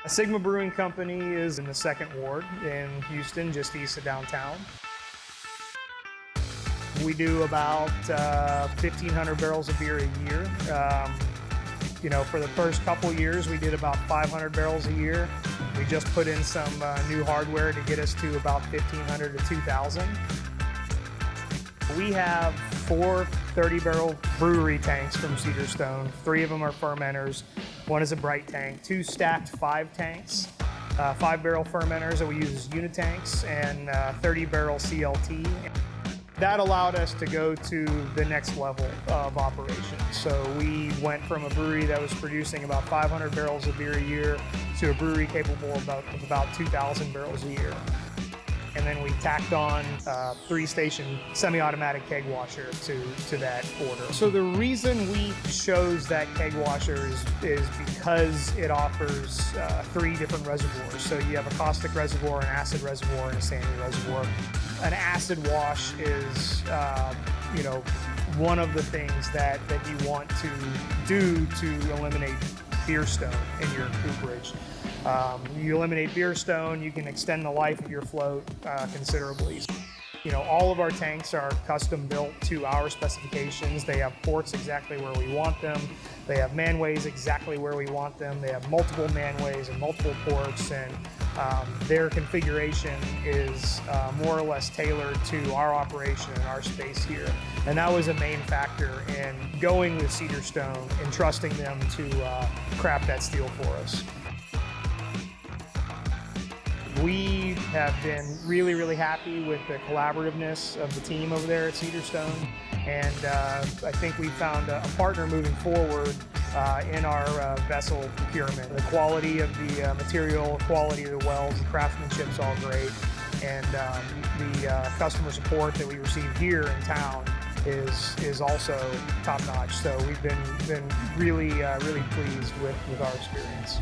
Sigma Brewing Company is in the 2nd Ward in Houston, just east of downtown. We do about 1,500 barrels of beer a year. For the first couple years, we did about 500 barrels a year. We just put in some new hardware to get us to about 1,500 to 2,000. We have 4 30-barrel brewery tanks from Cedarstone. 3 of them are fermenters. 1 is a Brite tank, 2 stacked 5 tanks, 5-barrel fermenters that we use as unitanks, and 30-barrel CLT. That allowed us to go to the next level of operations. So we went from a brewery that was producing about 500 barrels of beer a year to a brewery capable of about 2,000 barrels a year. And then we tacked on a 3-station semi-automatic keg washer to that order. So the reason we chose that keg washer is because it offers 3 different reservoirs. So you have a caustic reservoir, an acid reservoir, and a sandy reservoir. An acid wash is, one of the things that you want to do to eliminate beer stone in your cooperage. You eliminate beer stone, you can extend the life of your float considerably. All of our tanks are custom built to our specifications. They have ports exactly where we want them. They have manways exactly where we want them. They have multiple manways and multiple ports, and their configuration is more or less tailored to our operation and our space here. And that was a main factor in going with Cedarstone and trusting them to craft that steel for us. We have been really, really happy with the collaborativeness of the team over there at Cedarstone, and I think we found a partner moving forward in our vessel procurement. The quality of the material, quality of the wells, the craftsmanship's all great, and the customer support that we receive here in town is also top-notch. So we've been really, really pleased with our experience.